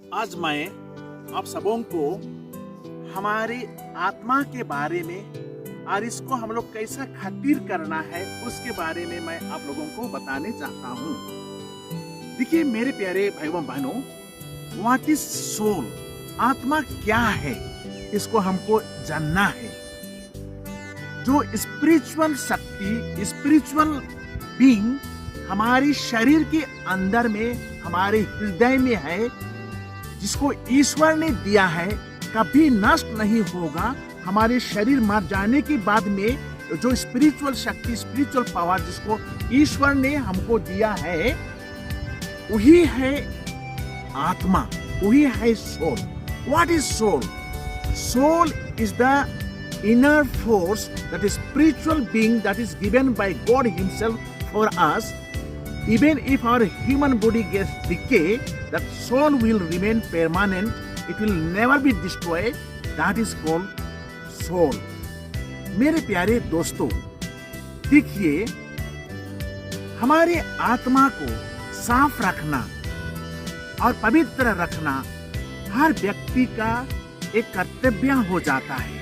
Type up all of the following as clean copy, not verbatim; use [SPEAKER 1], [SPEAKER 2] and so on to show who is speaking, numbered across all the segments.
[SPEAKER 1] आज मैं आप सबों को हमारी आत्मा के बारे में और इसको हम लोग कैसा खातिर करना है उसके बारे में मैं आप लोगों को बताने चाहता हूँ। देखिए मेरे प्यारे भाई बहनों, व्हाट इज सोल, आत्मा क्या है, इसको हमको जानना है। जो स्पिरिचुअल शक्ति, स्पिरिचुअल बीइंग हमारी शरीर के अंदर में, हमारे हृदय में है, जिसको ईश्वर ने दिया है, कभी नष्ट नहीं होगा। हमारे शरीर मर जाने के बाद में जो स्पिरिचुअल शक्ति, स्पिरिचुअल पावर जिसको ईश्वर ने हमको दिया है, वही है आत्मा, वही है soul. What is soul? Soul is the inner force, that is spiritual being that is given by God himself for us. Even if our human body gets decay, that soul will remain permanent. It will never be destroyed. That is called soul. मेरे प्यारे दोस्तों, देखिए हमारे आत्मा को साफ रखना और पवित्र रखना हर व्यक्ति का एक कर्तव्य हो जाता है।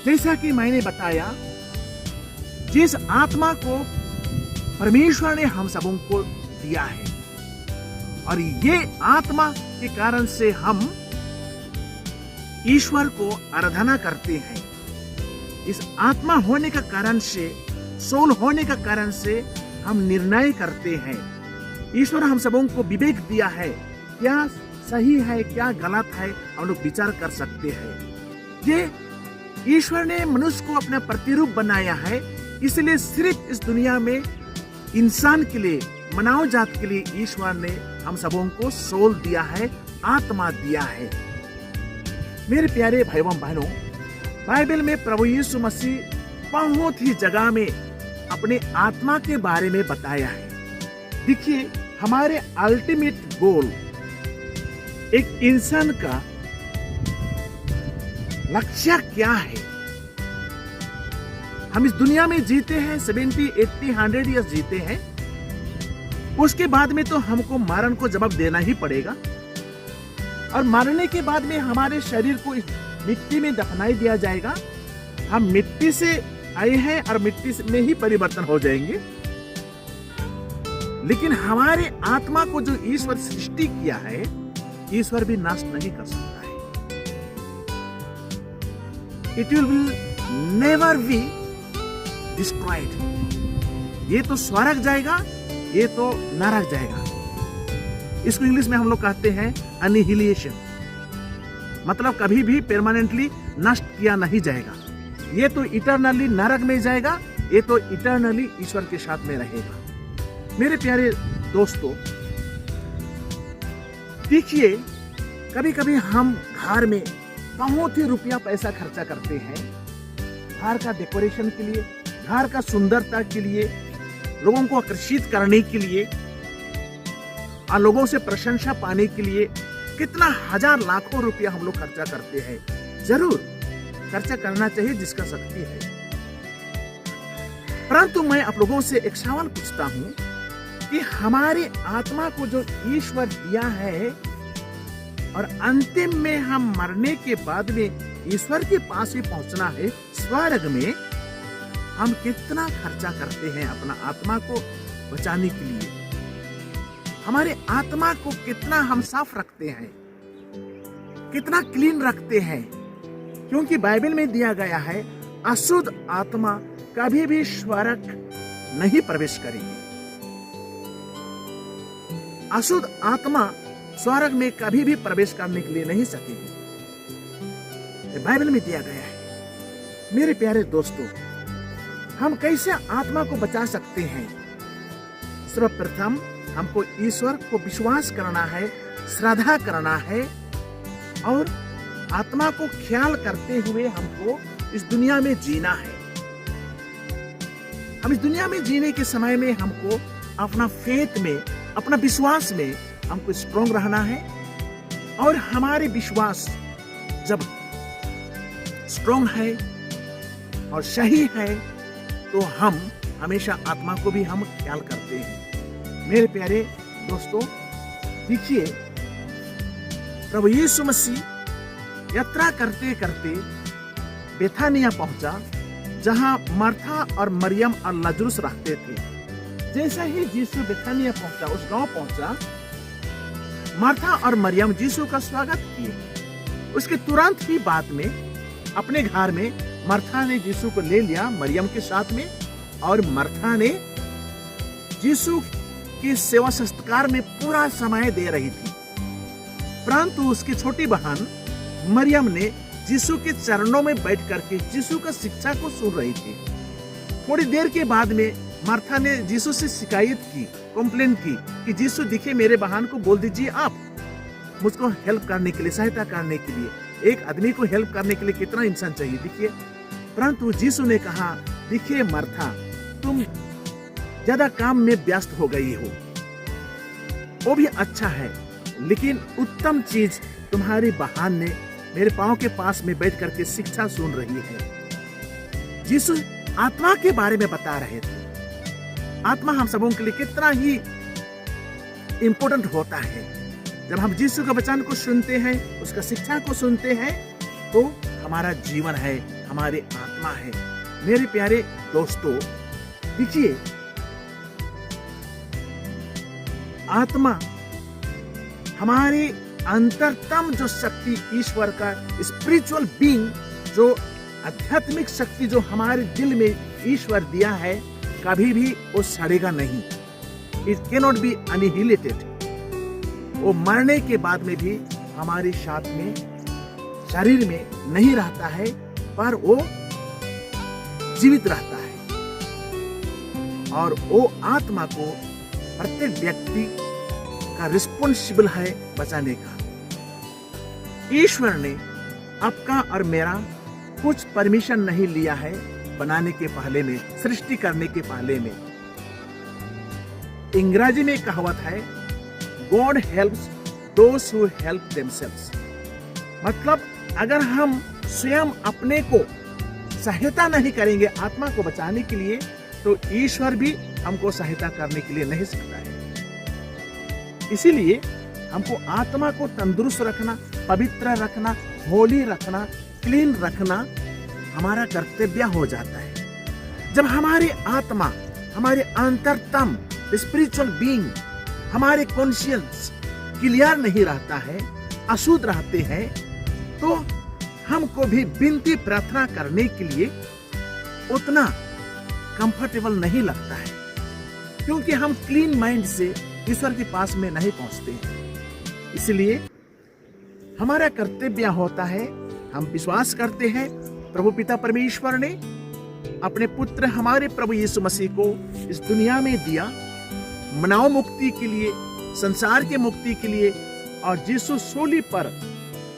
[SPEAKER 1] जैसा कि मैंने बताया, जिस आत्मा को परमेश्वर ने हम सबों को दिया है और ये आत्मा के कारण से हम ईश्वर को आराधना करते हैं। इस आत्मा होने का कारण से, सोल होने का कारण से हम निर्णय करते हैं। ईश्वर हम सबों को विवेक दिया है, क्या सही है क्या गलत है, हम लोग विचार कर सकते हैं। ये ईश्वर ने मनुष्य को अपना प्रतिरूप बनाया है, इसलिए सिर्फ इस दुनिया में इंसान के लिए, मानव जात के लिए ईश्वर ने हम सबों को सोल दिया है, आत्मा दिया है। मेरे प्यारे भाई बहनों, बाइबल में प्रभु यीशु मसीह बहुत ही जगह में अपने आत्मा के बारे में बताया है। देखिए हमारे अल्टीमेट गोल, एक इंसान का लक्ष्य क्या है। हम इस दुनिया में जीते हैं, 70, 80, 100 ईयर्स जीते हैं, उसके बाद में तो हमको मरण को जवाब देना ही पड़ेगा। और मरने के बाद में हमारे शरीर को मिट्टी में दफनाई दिया जाएगा। हम मिट्टी से आए हैं और मिट्टी में ही परिवर्तन हो जाएंगे। लेकिन हमारे आत्मा को जो ईश्वर सृष्टि किया है, ईश्वर भी नष्ट नहीं कर सकता है। It will never be destroyed. ये तो स्वर्ग जाएगा, ये तो नरक जाएगा। इसको इंग्लिश में हम लोग कहते हैं अनिहिलेशन, मतलब कभी भी परमानेंटली नष्ट किया नहीं जाएगा। ये तो इटर्नली नरक में जाएगा, ये तो इटर्नली ईश्वर के साथ में रहेगा। मेरे प्यारे दोस्तों, देखिए कभी कभी हम घर में बहुत ही रुपया पैसा खर्चा करते हैं, घर का डेकोरेशन के लिए, घर का सुंदरता के लिए, लोगों को आकर्षित करने के लिए और लोगों से प्रशंसा पाने के लिए कितना हजार लाखों रुपया हम लोग खर्चा करते हैं। जरूर खर्चा करना चाहिए जिसका शक्ति है, परंतु मैं आप लोगों से एक सवाल पूछता हूं कि हमारे आत्मा को जो ईश्वर दिया है और अंतिम में हम मरने के बाद में ईश्वर के पास ही पहुंचना है, स्वर्ग में, हम कितना खर्चा करते हैं अपना आत्मा को बचाने के लिए। हमारे आत्मा को कितना हम साफ रखते हैं, कितना क्लीन रखते हैं, क्योंकि बाइबल में दिया गया है अशुद्ध आत्मा कभी भी स्वर्ग नहीं प्रवेश करेगी। अशुद्ध आत्मा स्वर्ग में कभी भी प्रवेश करने के लिए नहीं सकेगी, बाइबल में दिया गया है। मेरे प्यारे दोस्तों, हम कैसे आत्मा को बचा सकते हैं? सर्वप्रथम हमको ईश्वर को विश्वास करना है, श्रद्धा करना है और आत्मा को ख्याल करते हुए हमको इस दुनिया में जीना है। हम इस दुनिया में जीने के समय में हमको अपना फेथ में, अपना विश्वास में हमको स्ट्रॉन्ग रहना है। और हमारे विश्वास जब स्ट्रॉन्ग है और सही है तो हम हमेशा आत्मा को भी हम ख्याल करते हैं। मेरे प्यारे दोस्तों, देखिए प्रभु यीशु मसीह यात्रा करते करते बेथानिया पहुंचा, जहां मार्था और मरियम और लाजरुस रहते थे। जैसा ही यीशु बेथानिया पहुंचा, उस गांव पहुंचा, मार्था और मरियम यीशु का स्वागत किए। उसके तुरंत ही बाद में अपने घर में मार्था ने यीशु को ले लिया मरियम के साथ में, और मार्था ने यीशु की सेवा सत्कार में पूरा समय दे रही थी। परंतु उसकी छोटी बहन मरियम ने यीशु के चरणों में बैठ करके यीशु का शिक्षा को सुन रही थी। थोड़ी देर के बाद में मार्था ने यीशु से शिकायत की, कंप्लेन की कि यीशु देखिए, मेरे बहन को बोल दीजिए आप, मुझको हेल्प करने के लिए, सहायता करने के लिए। एक आदमी को हेल्प करने के लिए कितना इंसान चाहिए, देखिए। परंतु यीशु ने कहा, देखिए मार्था, तुम ज्यादा काम में व्यस्त हो गई हो, वो भी अच्छा है, लेकिन उत्तम चीज तुम्हारी बहन ने मेरे पांव के पास में बैठ करके शिक्षा सुन रही है। यीशु आत्मा के बारे में बता रहे थे। आत्मा हम सबों के लिए कितना ही इंपॉर्टेंट होता है। जब हम यीशु के वचन को सुनते हैं, उसका शिक्षा को सुनते हैं, तो हमारा जीवन है, हमारी आत्मा है। मेरे प्यारे दोस्तों, देखिए, आत्मा हमारी अंतरतम जो शक्ति, ईश्वर का स्पिरिचुअल बीइंग, जो आध्यात्मिक शक्ति जो हमारे दिल में ईश्वर दिया है, कभी भी वो सड़ेगा नहीं। It cannot be annihilated. वो मरने के बाद में भी हमारे साथ में, शरीर में नहीं रहता है, पर वो जीवित रहता है। और वो आत्मा को प्रत्येक व्यक्ति का रिस्पॉन्सिबल है बचाने का। ईश्वर ने आपका और मेरा कुछ परमिशन नहीं लिया है बनाने के पहले में, सृष्टि करने के पहले में। अंग्रेजी में कहावत है, God helps those who help themselves. मतलब अगर हम स्वयं अपने को सहायता नहीं करेंगे आत्मा को बचाने के लिए, तो ईश्वर भी हमको सहायता करने के लिए नहीं सकता है। इसीलिए हमको आत्मा को तंदुरुस्त रखना, पवित्र रखना, होली रखना, क्लीन रखना हमारा कर्तव्य हो जाता है। जब हमारी आत्मा, हमारे अंतरतम स्पिरिचुअल बीइंग, हमारे कॉन्शियस क्लियर नहीं रहता है, अशुद्ध रहते हैं, तो हमको भी विनती प्रार्थना करने के लिए उतना कंफर्टेबल नहीं लगता है, क्योंकि हम क्लीन माइंड से ईश्वर के पास में नहीं पहुंचते हैं। इसलिए हमारा कर्तव्य होता है, हम विश्वास करते हैं प्रभु पिता परमेश्वर ने अपने पुत्र हमारे प्रभु यीशु मसीह को इस दुनिया में दिया मानव मुक्ति के लिए, संसार के मुक्ति के लिए। और यीशु सूली पर,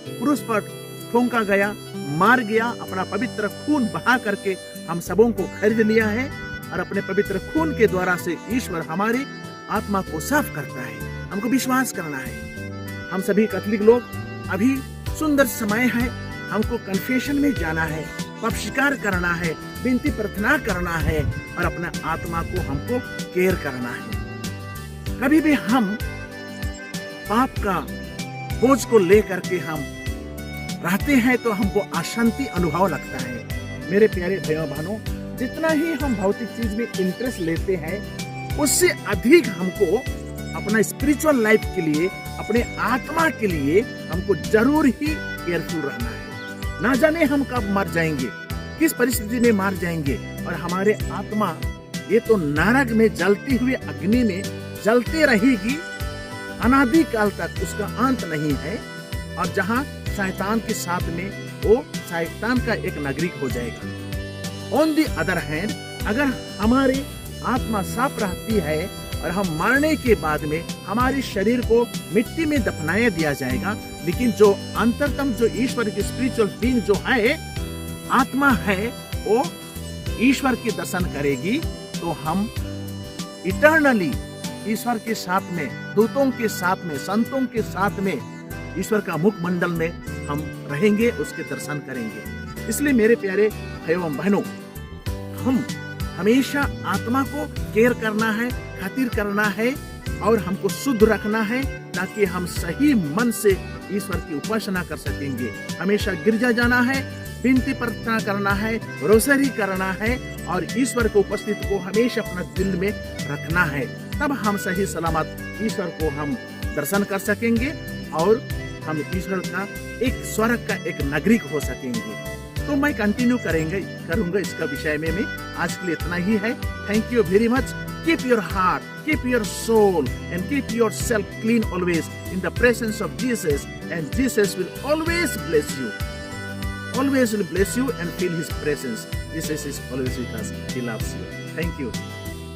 [SPEAKER 1] क्रूस पर ठोंका गया, मार गया, अपना पवित्र खून बहा करके हम सबों को खरीद लिया है। और अपने पवित्र खून के द्वारा से ईश्वर हमारी आत्मा को साफ करता है। हमको विश्वास करना है। हम सभी कैथोलिक लोग, अभी सुंदर समय है, हमको कन्फेशन में जाना है, पाप स्वीकार करना है, विनती प्रार्थना करना है, और अपना आत्मा को हमको केयर करना है। कभी भी हम पाप का बोझ को लेकर के हम रहते हैं तो हमको अशांति अनुभव लगता है। मेरे प्यारे भाइयों बहनों, जितना ही हम भौतिक चीज में इंटरेस्ट लेते हैं, उससे अधिक हमको अपना स्पिरिचुअल लाइफ के लिए, अपने आत्मा के लिए हमको जरूर ही केयरफुल रहना है। ना जाने हम कब मर जाएंगे, किस परिस्थिति में मर जाएंगे, और हमारे आत्मा ये तो नरक में जलती हुई अग्नि में जलती रहेगी अनादि काल तक, उसका अंत नहीं है। और जहाँ शैतान के साथ में वो शैतान का एक नागरिक हो जाएगा। ऑन दी अदर हैंड, अगर हमारी आत्मा साफ रहती है और हम मरने के बाद में हमारे शरीर को मिट्टी में दफनाया दिया जाएगा, लेकिन जो अंतरतम, जो ईश्वर की स्पिरिचुअल बीइंग जो है, आत्मा है, वो ईश्वर के दर्शन करेगी। तो हम इटर्नली ईश्वर के साथ में, दूतों के साथ में, संतों के साथ में, ईश्वर का मुखमंडल में हम रहेंगे, उसके दर्शन करेंगे। इसलिए मेरे प्यारे भाइयों बहनों, हम हमेशा आत्मा को केयर करना है, खातिर करना है, और हमको शुद्ध रखना है, ताकि हम सही मन से ईश्वर की उपासना कर सकेंगे। हमेशा गिरजा जाना है, विनती प्रार्थना करना है, रोसरी करना है और ईश्वर की उपस्थिति को हमेशा अपना दिल में रखना है। तब हम सही सलामत ईश्वर को हम दर्शन कर सकेंगे और हम ईश्वर का एक स्वर्ग का एक नागरिक हो सकेंगे। तो मैं कंटिन्यू करूंगा इसका विषय में। मैं आज के लिए इतना ही है। Thank you very much. Keep your heart, keep your soul and keep your self clean always in the presence of Jesus, and Jesus will always bless you. Always will bless you and feel his presence. Jesus is always with us. He loves you. Thank you.